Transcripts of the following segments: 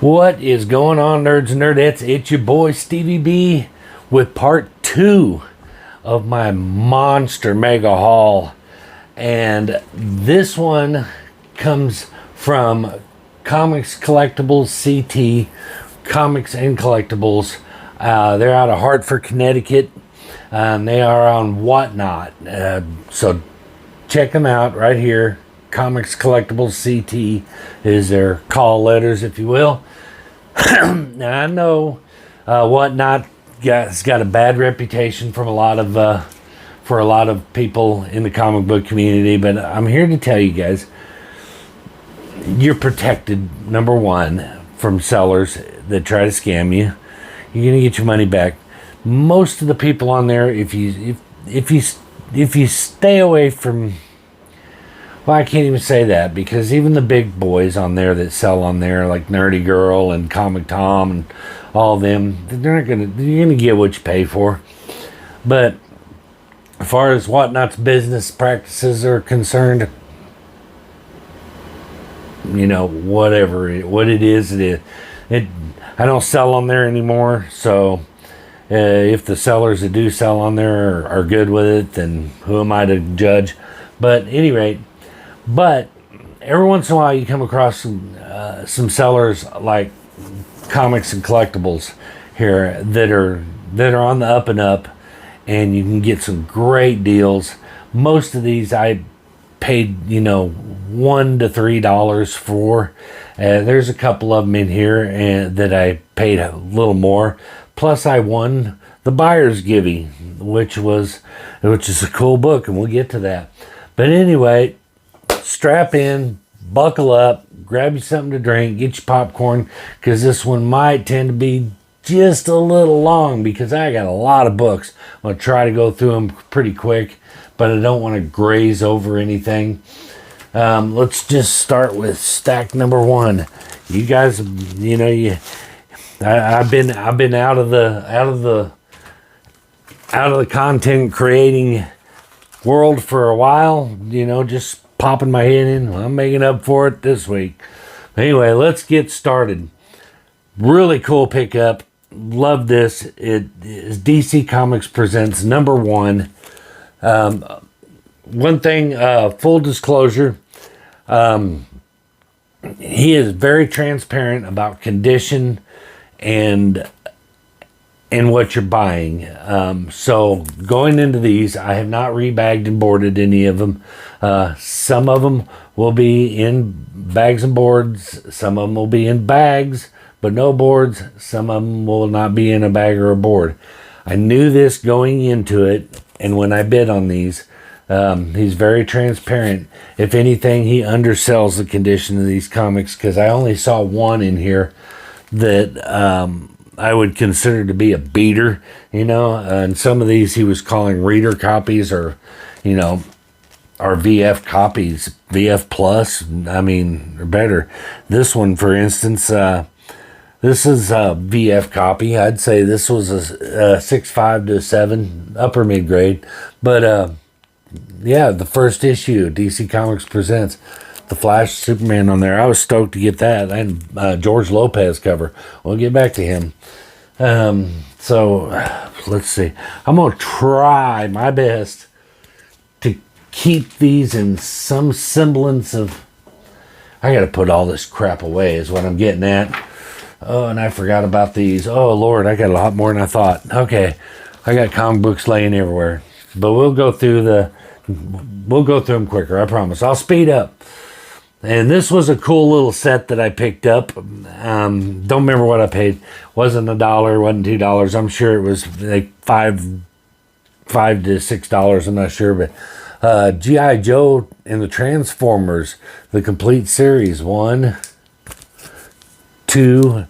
What is going on, nerds and nerdettes? It's your boy Stevie B with part 2 of my monster mega haul. And this one comes from Comics Collectibles CT, Comics and Collectibles. They're out of Hartford, Connecticut. They are on Whatnot. So check them out right here. Comics Collectibles CT is their call letters, if you will. Now I know Whatnot has got a bad reputation from a lot of people in the comic book community, but I'm here to tell you guys, you're protected, number one, from sellers that try to scam you. You're gonna get your money back. Most of the people on there, if you stay away from, well, I can't even say that, because even the big boys on there that sell on there, like Nerdy Girl and Comic Tom and all of them, you're gonna get what you pay for. But as far as Whatnot's business practices are concerned, you know, what it is. I don't sell on there anymore, so if the sellers that do sell on there are good with it, then who am I to judge? But at any rate, but every once in a while you come across some sellers like Comics and Collectibles here that are on the up and up, and you can get some great deals. Most of these I paid, $1 to $3 for. There's a couple of them in here and that I paid a little more. Plus I won the Buyer's Givey, which is a cool book, and we'll get to that. But anyway, strap in, buckle up, grab you something to drink, get your popcorn, because this one might tend to be just a little long, because I got a lot of books. I'm going to try to go through them pretty quick, but I don't want to graze over anything. Let's just start with stack number 1. You guys, I've been out of the content creating world for a while, just popping my head in. I'm making up for it this week. Anyway, let's get started. Really cool pickup. Love this. It is DC Comics Presents number 1. One thing, full disclosure, he is very transparent about condition and what you're buying. So going into these, I have not rebagged and boarded any of them. Some of them will be in bags and boards. Some of them will be in bags, but no boards. Some of them will not be in a bag or a board. I knew this going into it, and when I bid on these, he's very transparent. If anything, he undersells the condition of these comics, because I only saw one in here that I would consider to be a beater, and some of these he was calling reader copies, or VF copies, VF plus, or better. This one, for instance, this is a VF copy. I'd say this was a 6.5 to 7, upper mid grade. But yeah, the first issue, DC Comics Presents, the Flash Superman on there. I was stoked to get that, and George Lopez cover. We'll get back to him. So let's see. I'm gonna try my best to keep these in some semblance of. I gotta put all this crap away, is what I'm getting at. Oh, and I forgot about these. Oh Lord, I got a lot more than I thought. Okay, I got comic books laying everywhere, but we'll go through them quicker. I promise. I'll speed up. And this was a cool little set that I picked up. Don't remember what I paid. Wasn't $1, wasn't $2. I'm sure it was like $5 to $6. I'm not sure, but G.I. Joe and the Transformers, the complete series, 1, 2,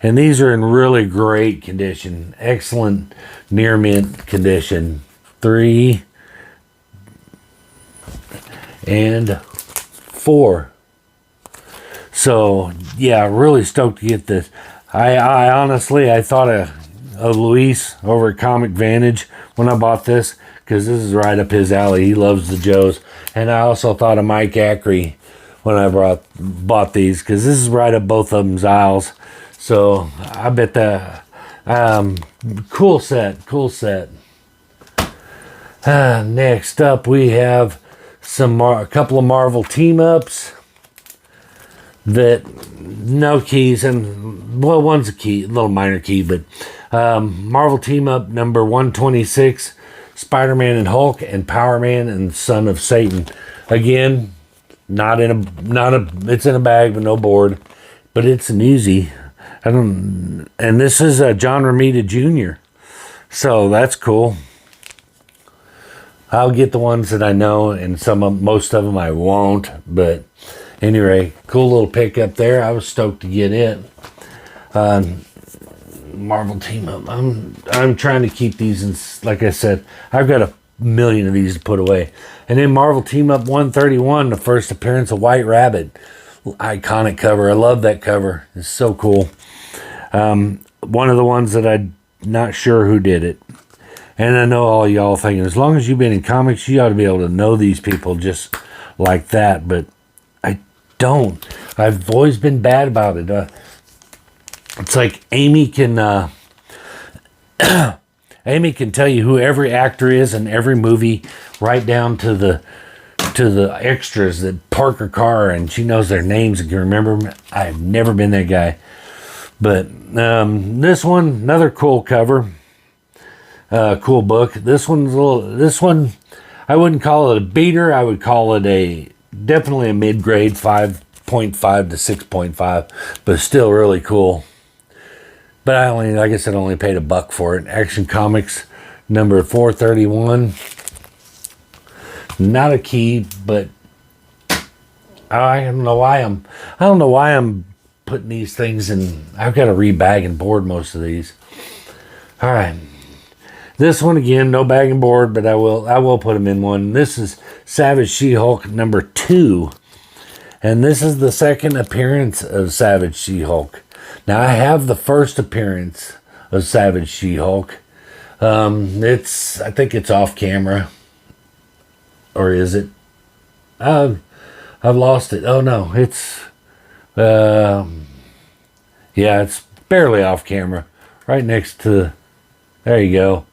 and these are in really great condition. Excellent near mint condition. 3 and 4. So yeah, really stoked to get this. I honestly, I thought of Luis over at Comic Vantage when I bought this, because this is right up his alley. He loves the Joes. And I also thought of Mike Ackery when I bought these, because this is right up both of them's aisles. So I bet that cool set. Next up, we have a couple of Marvel team-ups that no keys, and well, one's a key, a little minor key, but Marvel team-up number 126, Spider-Man and Hulk, and Power Man and Son of Satan. Again, it's in a bag but no board, but it's an easy. And this is John Romita Jr., so that's cool. I'll get the ones that I know, and most of them I won't. But anyway, cool little pickup there. I was stoked to get it. Marvel team up. I'm trying to keep these, and like I said, I've got a million of these to put away. And then Marvel team up 131, the first appearance of White Rabbit, iconic cover. I love that cover. It's so cool. One of the ones that I'm not sure who did it. And I know all y'all thinking, as long as you've been in comics, you ought to be able to know these people just like that. But I don't. I've always been bad about it. It's like Amy can tell you who every actor is in every movie, right down to the extras that park her car, and she knows their names and can remember them. I've never been that guy. But this one, another cool cover. Cool book. This one, I wouldn't call it a beater. I would call it definitely a mid-grade, 5.5 to 6.5, but still really cool. But like I said, only paid $1 for it. Action Comics number 431. Not a key, but I don't know why I'm putting these things in. I've got to rebag and board most of these. All right. This one again, no bag and board, but I will put them in one. This is Savage She-Hulk number 2. And this is the second appearance of Savage She-Hulk. Now I have the first appearance of Savage She-Hulk. I think it's off camera. Or is it? I've lost it. Oh no, it's it's barely off camera. Right next to, there you go.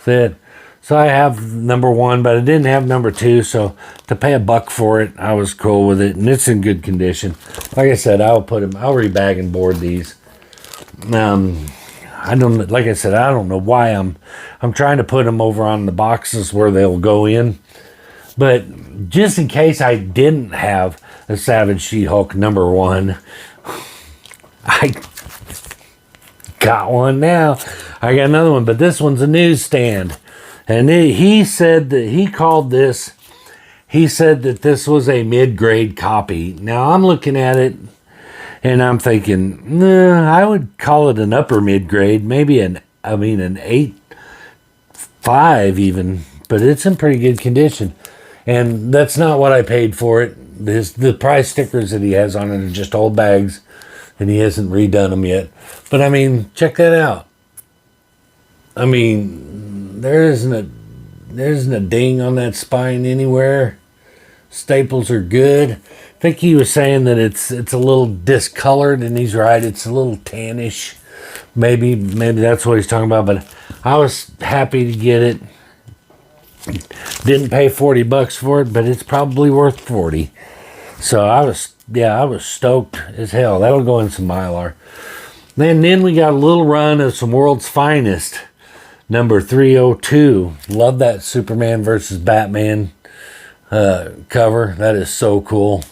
It. So I have number 1, but I didn't have number 2, so to pay $1 for it, I was cool with it, and it's in good condition. Like I said, I'll rebag and board these. I don't know why I'm trying to put them over on the boxes where they'll go in, but just in case I didn't have a Savage She-Hulk number 1, I got one now. I got another one, but this one's a newsstand. And he said that this was a mid-grade copy. Now I'm looking at it and I'm thinking, I would call it an upper mid-grade, maybe an 8.5 even, but it's in pretty good condition. And that's not what I paid for it. The price stickers that he has on it are just old bags, and he hasn't redone them yet. But I mean, check that out. I mean, there isn't a ding on that spine anywhere. Staples are good. I think he was saying that it's a little discolored, and he's right. It's a little tannish. Maybe that's what he's talking about. But I was happy to get it. Didn't pay $40 for it, but it's probably worth 40. So I was stoked as hell. That'll go in some Mylar. And then we got a little run of some World's Finest. Number 302. Love that Superman versus Batman cover. That is so cool.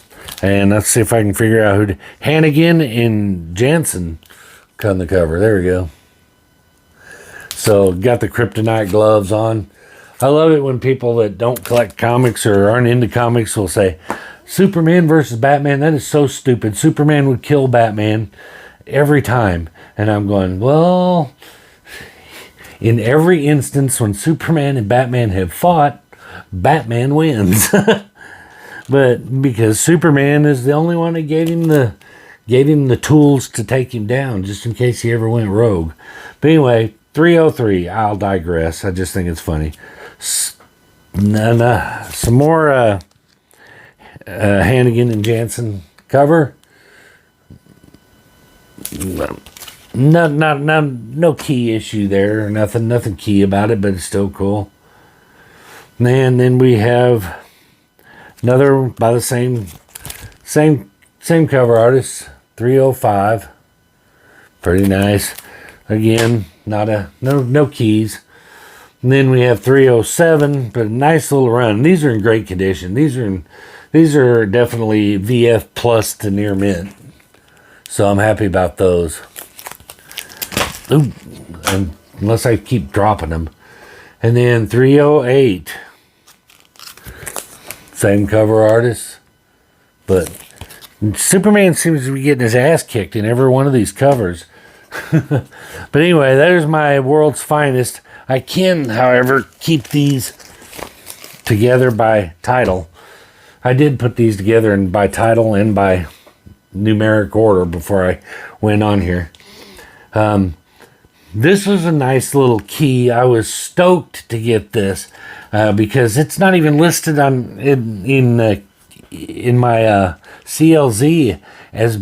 And let's see if I can figure out who Hannigan and Jansen on the cover. There we go. So got the kryptonite gloves on. I love it when people that don't collect comics or aren't into comics will say, Superman versus Batman, that is so stupid. Superman would kill Batman every time. And I'm going, well, in every instance when Superman and Batman have fought, Batman wins. But because Superman is the only one that gave him the tools to take him down, just in case he ever went rogue. But anyway, 303, I'll digress. I just think it's funny. Some more Hannigan and Jansen cover. No key issue there, nothing key about it, but it's still cool. And then we have another by the same cover artist, 305. Pretty nice. Again, no keys. And then we have 307, but a nice little run. These are in great condition. These are definitely VF plus to near mint. So I'm happy about those. Ooh, unless I keep dropping them. And then 308. Same cover artist. But Superman seems to be getting his ass kicked in every one of these covers. But anyway, there's my world's finest. I can, however, keep these together by title. I did put these together by title and by numeric order before I went on here. This was a nice little key. I was stoked to get this because it's not even listed on in my CLZ as,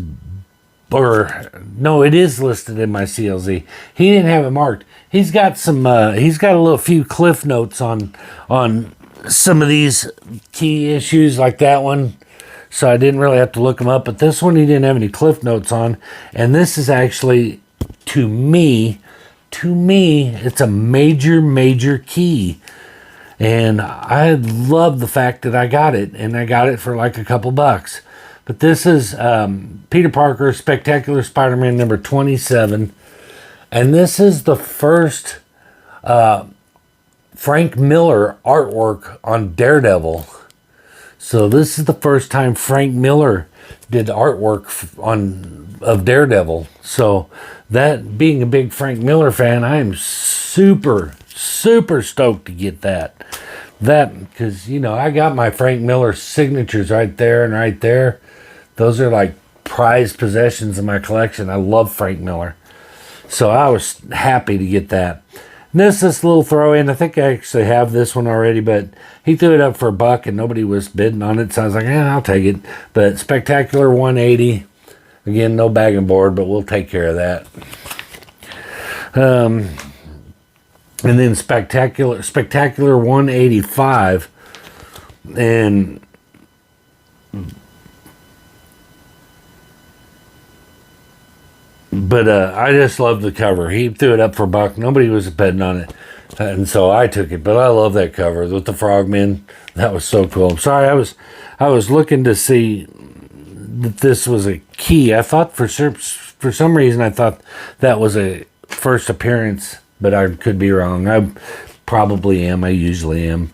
or no, it is listed in my CLZ. He didn't have it marked. He's got some. He's got a little few cliff notes on some of these key issues, like that one. So I didn't really have to look them up. But this one he didn't have any cliff notes on, and this is actually, to me, it's a major key. And I love the fact that I got it, and I got it for like a couple bucks. But this is Peter Parker, Spectacular Spider-Man number 27. And this is the first Frank Miller artwork on Daredevil. So this is the first time Frank Miller did artwork of Daredevil. So that, being a big Frank Miller fan, I am super stoked to get that. Because, you know, I got my Frank Miller signatures right there and right there. Those are like prized possessions in my collection. I love Frank Miller. So I was happy to get that. And this little throw in. I think I actually have this one already, but he threw it up for $1 and nobody was bidding on it. So I was like, I'll take it. But Spectacular 180. Again, no bag and board, but we'll take care of that. And then Spectacular 185. And but I just love the cover. He threw it up for $1. Nobody was betting on it. And so I took it. But I love that cover with the frogmen. That was so cool. I'm sorry, I was looking to see that this was a key. I thought for some reason I thought that was a first appearance, but I could be wrong. I probably am. I usually am.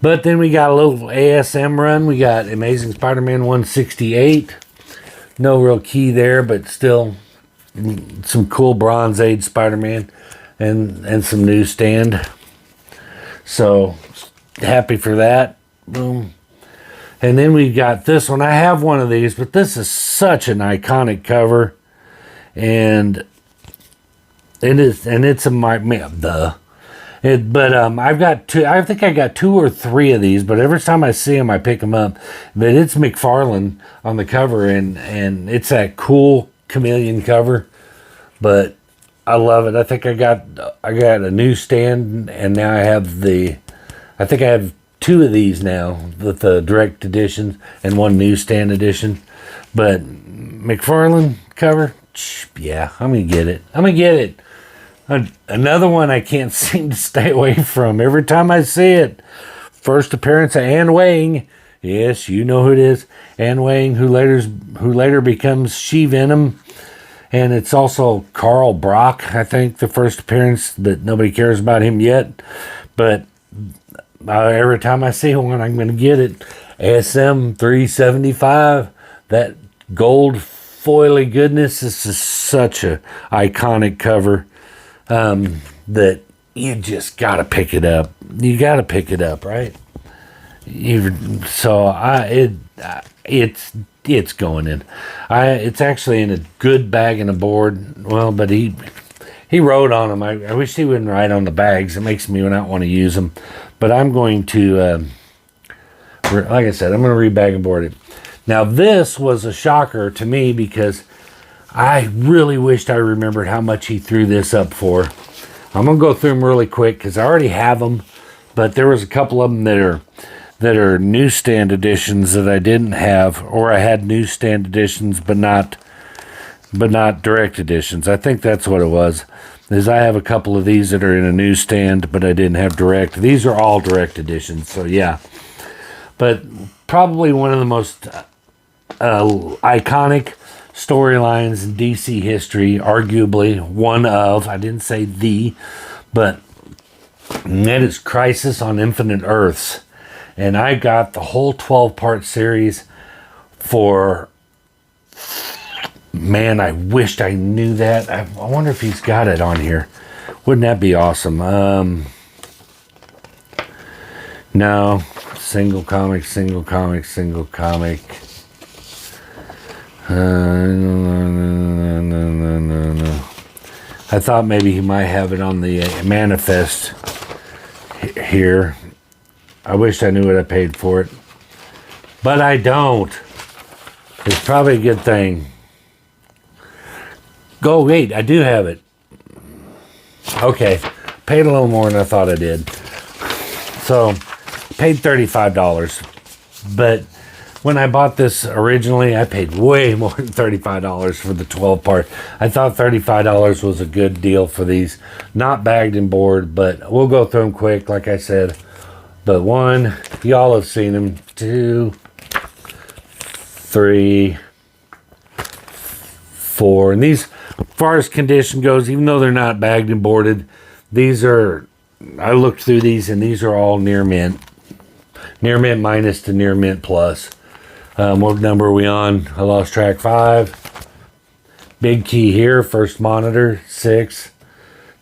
But then we got a little ASM run. We got Amazing Spider-Man 168. No real key there, but still some cool Bronze Age Spider-Man and some newsstand. So happy for that. Boom. And then we got this one. I have one of these, but this is such an iconic cover. And it is, and it's I've got two. I think I got 2 or 3 of these, but every time I see them, I pick them up. But it's McFarlane on the cover, and it's that cool chameleon cover. But I love it. I think I got a newsstand, and now I have I think I have 2 of these now with the direct editions and 1 newsstand edition. But McFarlane cover, yeah, I'm gonna get it. Another one I can't seem to stay away from. Every time I see it, first appearance of Anne Wang. Yes, you know who it is. Anne Wang, who later becomes She-Venom. And it's also Carl Brock, I think, the first appearance, but nobody cares about him yet. But every time I see one, I'm going to get it. SM 375, that gold foily goodness. This is such a iconic cover that you just got to pick it up. You got to pick it up, right? It's going in. It's actually in a good bag and a board. Well, but he wrote on them. I wish he wouldn't write on the bags. It makes me not want to use them. But I'm going to Like I said, I'm going to re-bag and board it. Now, this was a shocker to me because I really wished I remembered how much he threw this up for. I'm going to go through them really quick because I already have them, but there was a couple of them that are newsstand editions that I didn't have, or I had newsstand editions but not direct editions. I think that's what it was. Is I have a couple of these that are in a newsstand, but I didn't have direct. These are all direct editions, so yeah. But probably one of the most iconic storylines in DC history, arguably one of, I didn't say the, but that is Crisis on Infinite Earths. And I got the whole 12-part series for, man, I wished I knew that. I wonder if he's got it on here. Wouldn't that be awesome? No. Single comic. No. I thought maybe he might have it on the manifest here. I wish I knew what I paid for it. But I don't. It's probably a good thing. Go, wait, I do have it. Okay, paid a little more than I thought I did. So, paid $35. But when I bought this originally, I paid way more than $35 for the 12-part. I thought $35 was a good deal for these. Not bagged and board, but we'll go through them quick, like I said. But 1, y'all have seen them. 2, 3, 4. And these, as far as condition goes, even though they're not bagged and boarded, these are, I looked through these and these are all near mint. Near mint minus to near mint plus. What number are we on? I lost track. 5. Big Key here, First Monitor, 6.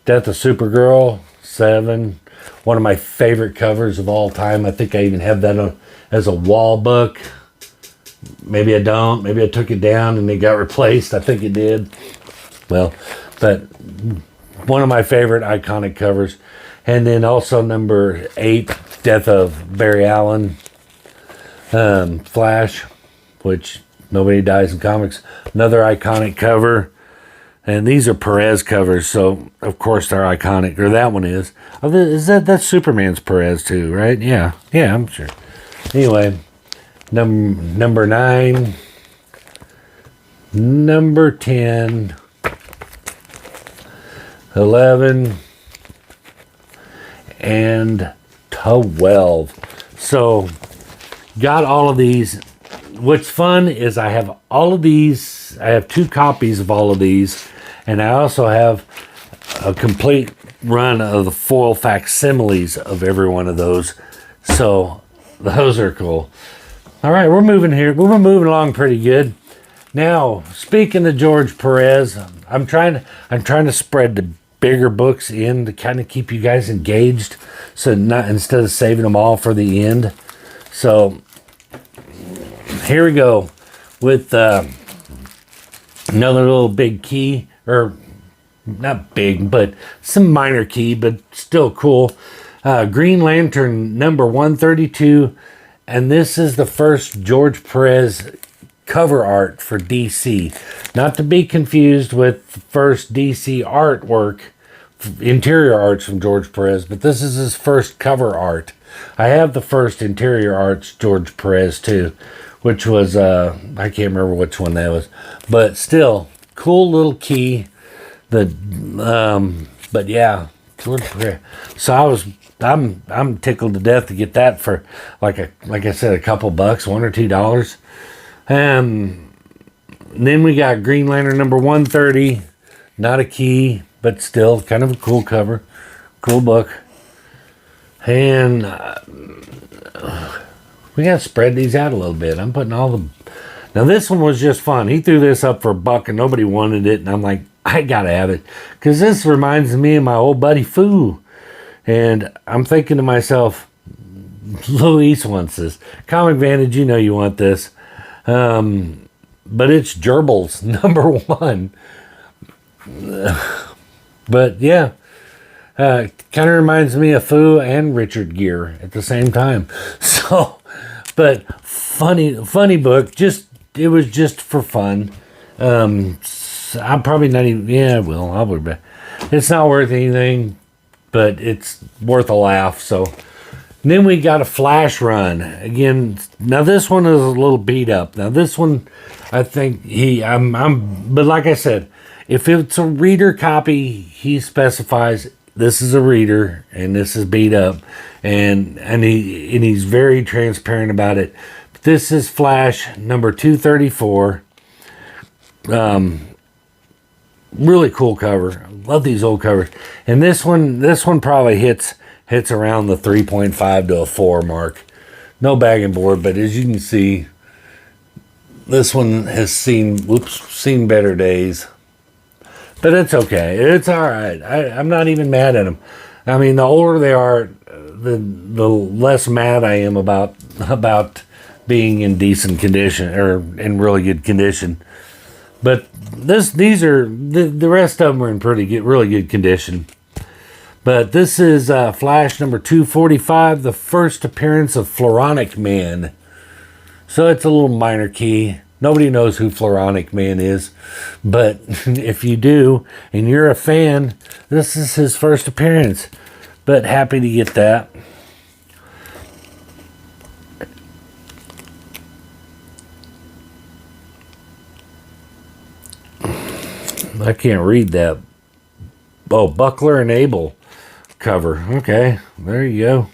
Death of Supergirl, 7. One of my favorite covers of all time. I think I even have that as a wall book. Maybe I don't. Maybe I took it down and it got replaced. I think it did. Well, but one of my favorite iconic covers. And then also number 8, Death of Barry Allen, Flash, which nobody dies in comics. Another iconic cover. And these are Perez covers, so of course they're iconic. Or that one is. Oh, that's Superman's Perez too, right? Yeah, I'm sure. Anyway, number 9, number 10, 11, and 12. So, got all of these. What's fun is I have all of these. I have 2 copies of all of these. And I also have a complete run of the foil facsimiles of every one of those. So, those are cool. All right, we're moving here. We're moving along pretty good. Now, speaking of George Perez, I'm trying to spread the bigger books in to kind of keep you guys engaged, so not instead of saving them all for the end. So here we go with another little big key, or not big, but some minor key, but still cool. Green Lantern number 132, and this is the first George Perez cover art for DC. Not to be confused with the first DC artwork, interior arts from George Perez, but this is his first cover art. I have the first interior arts George Perez too, which was, I can't remember which one that was, but still, cool little key. But yeah, George Perez. So I'm tickled to death to get that for, like I said, a couple bucks, $1 or $2. Then we got Green Lantern number 130, not a key, but still kind of a cool cover, cool book. And we got to spread these out a little bit. I'm putting all the... Now this one was just fun. He threw this up for $1 and nobody wanted it. And I'm like, I got to have it. Because this reminds me of my old buddy Foo. And I'm thinking to myself, Luis wants this. Comic Vantage, you know you want this. But it's Gerbils, number 1. But yeah, kind of reminds me of Foo and Richard Gere at the same time. So But funny book. It was just for fun. I'm probably not even. Yeah, I'll be back. It's not worth anything, but it's worth a laugh. So then we got a Flash run again. Now this one is a little beat up. Now this one, I think but like I said, if it's a reader copy, he specifies this is a reader and this is beat up, and he's very transparent about it. But this is Flash number 234. Really cool cover. Love these old covers. And this one probably hits around the 3.5 to a 4 mark. No bag and board, but as you can see, this one has seen better days. But it's okay. It's all right. I'm not even mad at them. I mean, the older they are, the less mad I am about being in decent condition or in really good condition. But these are the rest of them are in really good condition. But this is Flash number 245, the first appearance of Floronic Man. So it's a little minor key. Nobody knows who Floronic Man is, but if you do and you're a fan, this is his first appearance. But happy to get that. I can't read that. Oh, Buckler and Abel cover. Okay, there you go.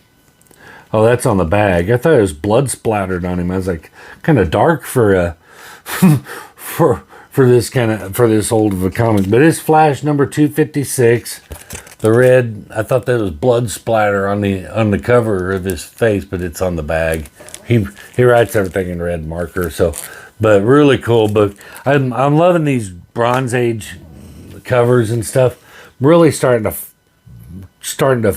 Oh, that's on the bag. I thought it was blood splattered on him. I was like, kind of dark for for this old of a comic. But it's Flash number 256. The red. I thought that was blood splatter on the cover of his face, but it's on the bag. He writes everything in red marker. So, but really cool book. I'm loving these Bronze Age covers and stuff. Really starting to,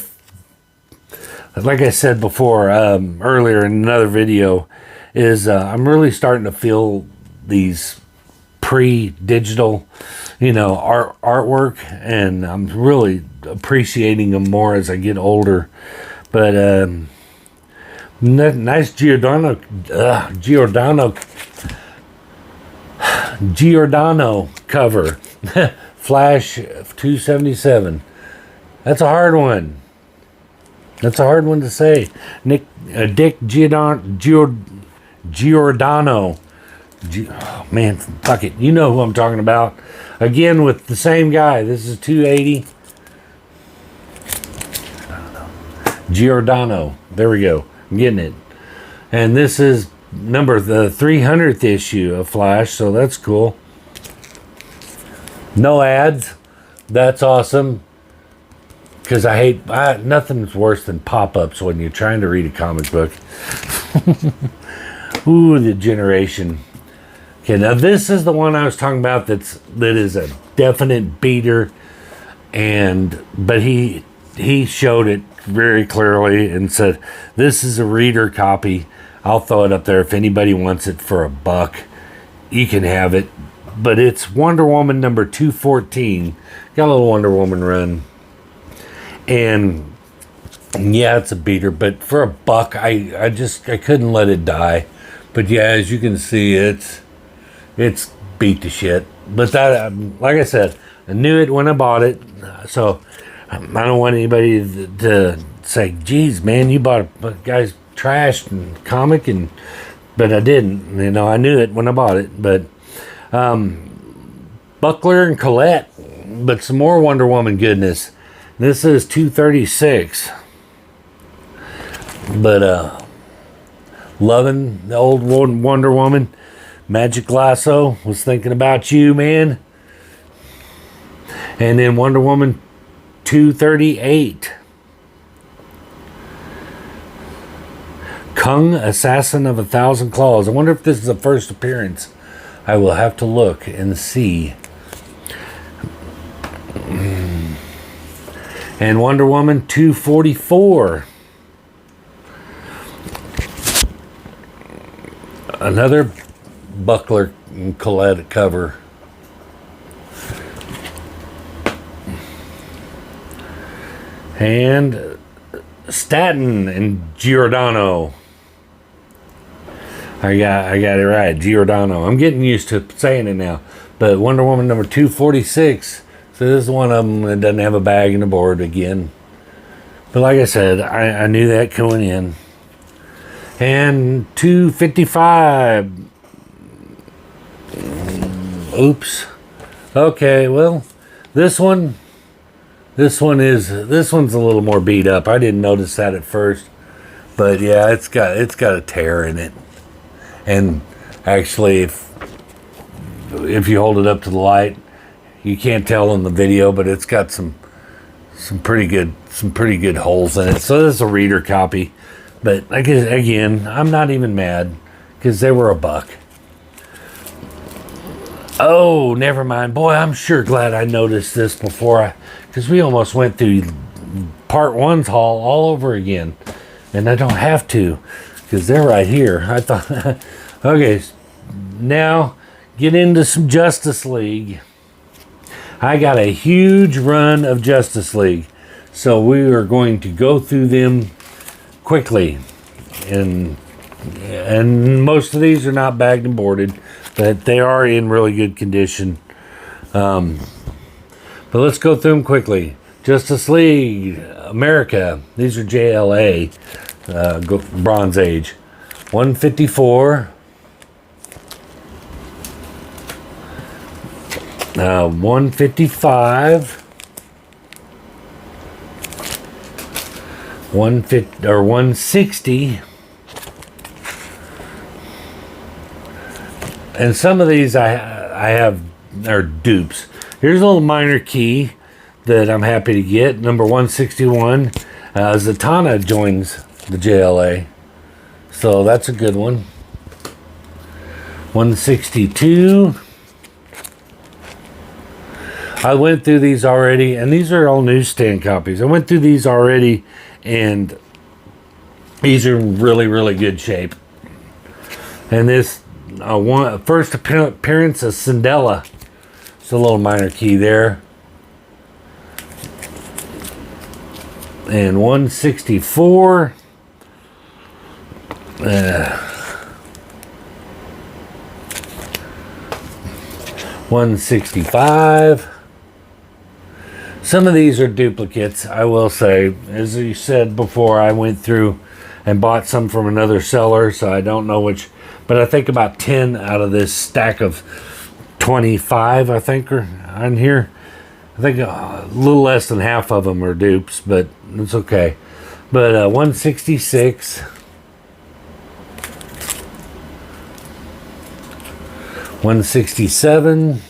like I said before, earlier in another video, is I'm really starting to feel these pre-digital, artwork, and I'm really appreciating them more as I get older. But nice Giordano cover. Flash 277. That's a hard one. That's a hard one to say. Dick Giordano. Oh man, fuck it. You know who I'm talking about. Again, with the same guy. This is 280. Giordano. There we go. I'm getting it. And this is the 300th issue of Flash, so that's cool. No ads. That's awesome. Because nothing's worse than pop-ups when you're trying to read a comic book. Ooh, the generation. Okay, now this is the one I was talking about that is a definite beater, but he showed it very clearly and said, this is a reader copy. I'll throw it up there. If anybody wants it for $1, you can have it. But it's Wonder Woman number 214. Got a little Wonder Woman run. And yeah, it's a beater, but for $1, I couldn't let it die. But yeah, as you can see, it's beat to shit. But that, like I said, I knew it when I bought it. So I don't want anybody to say, geez, man, you bought a guy's trash and comic, but I didn't. I knew it when I bought it. But Buckler and Colette, but some more Wonder Woman goodness. This is 236. But loving the old Wonder Woman. Magic Lasso, was thinking about you, man. And then Wonder Woman 238. Kung, Assassin of 1,000 Claws. I wonder if this is the first appearance. I will have to look and see. And Wonder Woman 244. Another Buckler and Colette cover. And Staten and Giordano. I got it right. Giordano. I'm getting used to saying it now. But Wonder Woman number 246. So this is one of them that doesn't have a bag and a board again. But like I said, I knew that going in. And 255. Oops. Okay, well, this one's a little more beat up. I didn't notice that at first. But yeah, it's got a tear in it. And actually, if you hold it up to the light, you can't tell in the video, but it's got some pretty good holes in it. So this is a reader copy. But I guess, again, I'm not even mad because they were $1. Oh, never mind. Boy, I'm sure glad I noticed this before, because we almost went through part 1's haul all over again. And I don't have to, because they're right here. I thought, okay, now get into some Justice League. I got a huge run of Justice League, so we are going to go through them quickly. And most of these are not bagged and boarded, but they are in really good condition. But let's go through them quickly. Justice League America. These are JLA, Bronze Age. 154. 155. 150 or 160. And some of these I have are dupes. Here's a little minor key that I'm happy to get. Number 161. Zatanna joins the JLA. So that's a good one. 162. I went through these already, and these are all newsstand copies. I went through these already, and these are in really, really good shape. And this first appearance of Cinderella. It's a little minor key there. And 164. 165. Some of these are duplicates, I will say. As you said before, I went through and bought some from another seller, so I don't know which, but I think about 10 out of this stack of 25, I think, are on here. I think a little less than half of them are dupes, but it's okay. But 166. 167.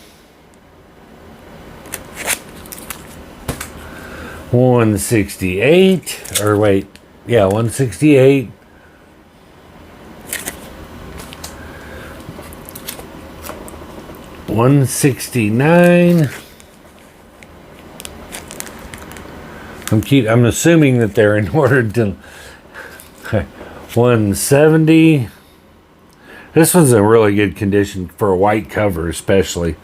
168. Or wait, yeah, 168. 169. I'm assuming that they're in order to 170. This one's in really good condition for a white cover, especially.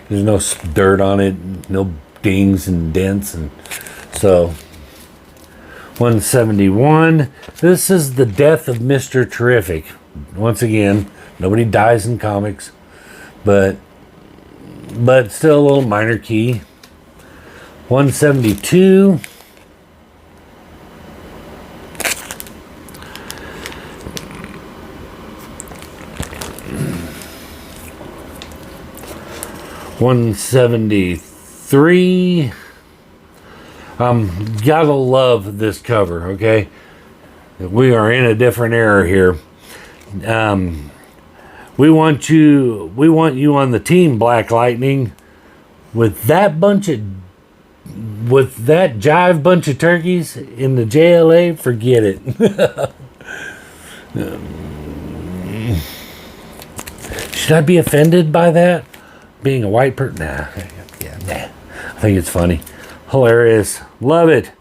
There's no dirt on it, no dings and dents, and so 171. This is the death of Mr. Terrific. Once again, nobody dies in comics, but still a little minor key. 172. 173. Gotta love this cover, okay? We are in a different era here. We want you on the team, Black Lightning. With that jive bunch of turkeys in the JLA, forget it. Should I be offended by that? Being a white person? Nah. I think it's funny. Hilarious. Love it.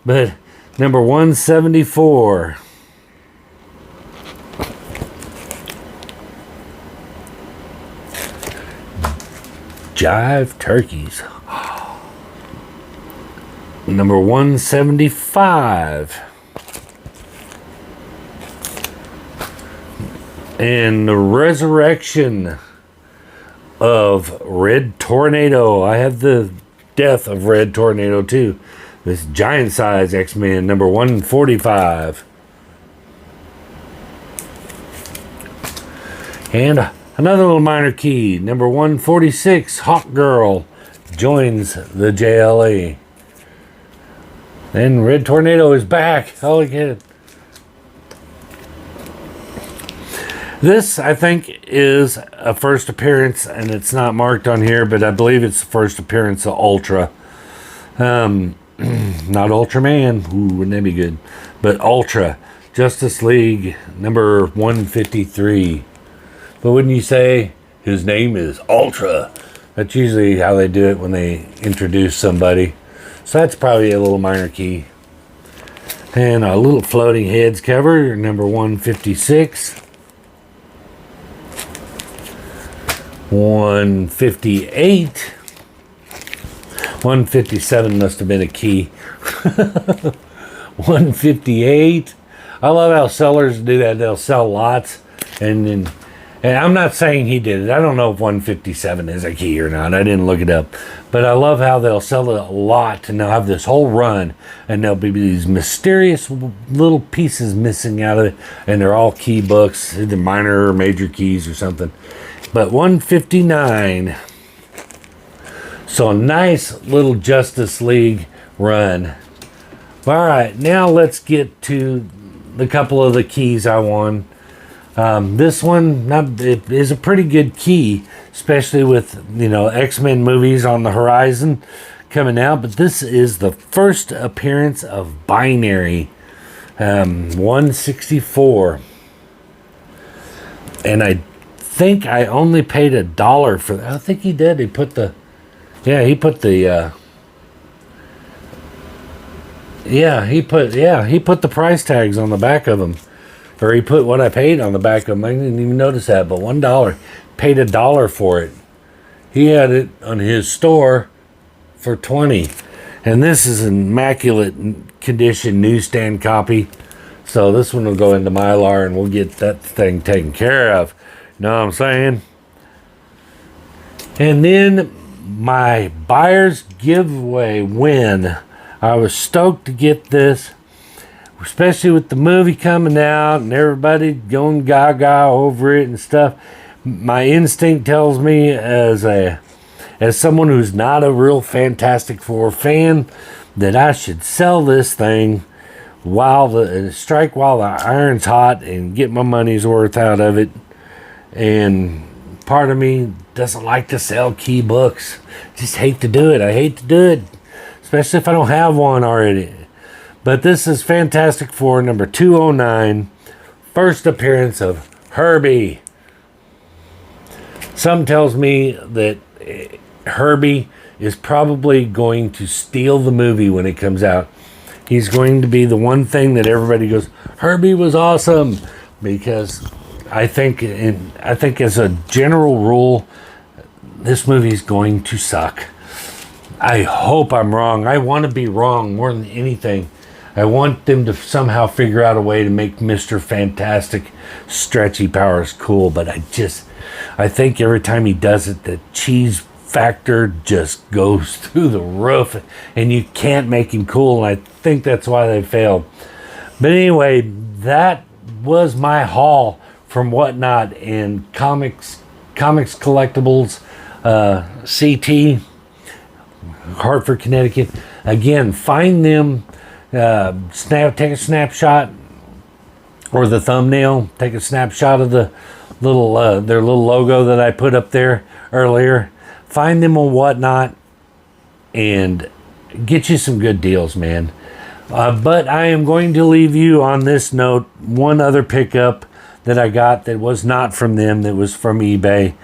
But number 174. Jive turkeys. Number 175. And the resurrection of Red Tornado. I have the death of Red Tornado too. This giant size X-Men number 145. And another little minor key, number 146, Hawk Girl joins the JLA. And Red Tornado is back. Holy kid. This, I think, is a first appearance, and it's not marked on here, but I believe it's the first appearance of Ultra. Not Ultraman. Ooh, wouldn't that be good? But Ultra. Justice League, number 153. But wouldn't you say his name is Ultra? That's usually how they do it when they introduce somebody. So that's probably a little minor key. And a little floating heads cover, number 156. 158. 157 must have been a key. 158. I love how sellers do that. They'll sell lots, and I'm not saying he did it. I don't know if 157 is a key or not. I didn't look it up. But I love how they'll sell a lot, and they'll have this whole run, and there'll be these mysterious little pieces missing out of it, and they're all key books, either minor or major keys or something. But 159. So a nice little Justice League run. All right, now let's get to the couple of the keys I won. This one it is a pretty good key, especially with, X-Men movies on the horizon coming out. But this is the first appearance of Binary, 164. And I think I only paid $1 for that. I think he did. He put the price tags on the back of them. Or he put what I paid on the back of them. I didn't even notice that, but $1. Paid $1 for it. He had it on his store for $20. And this is an immaculate condition newsstand copy. So this one will go into Mylar and we'll get that thing taken care of. Know what I'm saying? And then my buyer's giveaway win. I was stoked to get this, especially with the movie coming out and everybody going gaga over it and stuff. My instinct tells me as someone who's not a real Fantastic Four fan that I should sell this thing strike while the iron's hot and get my money's worth out of it. And part of me doesn't like to sell key books. Just hate to do it. I hate to do it, especially if I don't have one already. But this is Fantastic Four number 209, first appearance of Herbie. Some tells me that Herbie is probably going to steal the movie when it comes out. He's going to be the one thing that everybody goes, Herbie was awesome, because I think as a general rule, this movie is going to suck. I hope I'm wrong. I want to be wrong more than anything. I want them to somehow figure out a way to make Mr. Fantastic stretchy powers cool, but I think every time he does it, the cheese factor just goes through the roof, and you can't make him cool, and I think that's why they failed. But anyway, that was my haul from Whatnot in Comics Collectibles, CT, Hartford, Connecticut. Again, find them, take a snapshot or the thumbnail, take a snapshot of the their little logo that I put up there earlier. Find them on Whatnot and get you some good deals, man. But I am going to leave you on this note. One other pickup that I got that was not from them, that was from eBay,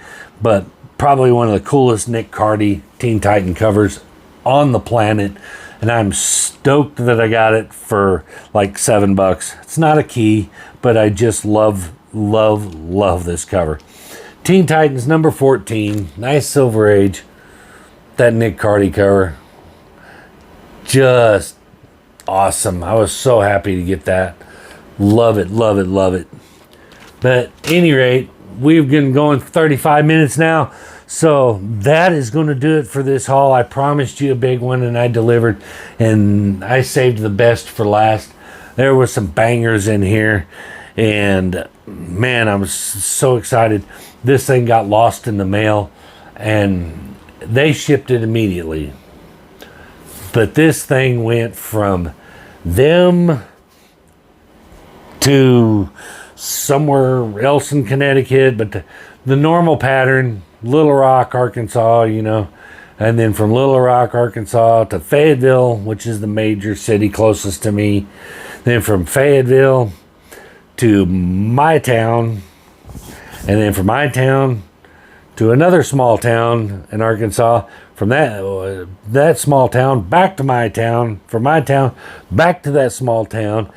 but probably one of the coolest Nick Cardy Teen Titan covers on the planet, and I'm stoked that I got it for like $7. It's not a key, but I just love this cover. Teen Titans number 14, nice Silver Age, that Nick Cardy cover, just awesome. I was so happy to get that. Love it. But at any rate, we've been going for 35 minutes now. So that is going to do it for this haul. I promised you a big one and I delivered, and I saved the best for last. There were some bangers in here, and man, I was so excited. This thing got lost in the mail and they shipped it immediately. But this thing went from them to somewhere else in Connecticut, but the normal pattern, Little Rock, Arkansas, you know, and then from Little Rock, Arkansas to Fayetteville, which is the major city closest to me. Then from Fayetteville to my town, and then from my town to another small town in Arkansas. From that small town back to my town, from my town back to that small town,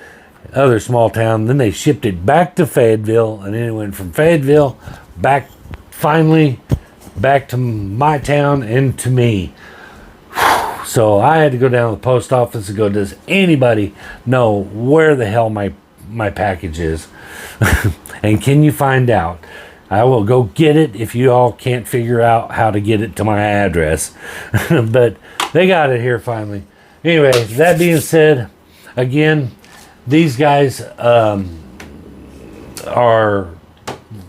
other small town. Then they shipped it back to Fayetteville, and then it went from Fayetteville back, finally back to my town and to me. So I had to go down to the post office and go, does anybody know where the hell my package is? And can you find out? I will go get it if you all can't figure out how to get it to my address. But they got it here finally. Anyway, that being said, again, these guys are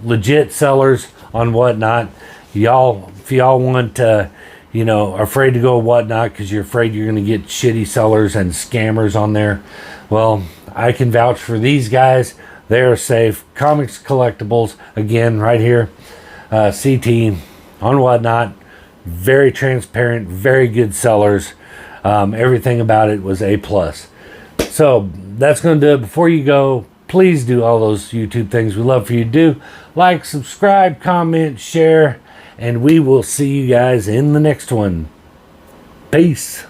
legit sellers on Whatnot. Y'all, if y'all want, you know, are afraid to go Whatnot because you're afraid you're going to get shitty sellers and scammers on there, well, I can vouch for these guys. They are safe. Comics Collectibles, again, right here. CT on Whatnot. Very transparent, very good sellers. Everything about it was A+. So that's going to do it. Before you go, please do all those YouTube things we love for you to do. Like, subscribe, comment, share, and we will see you guys in the next one. Peace.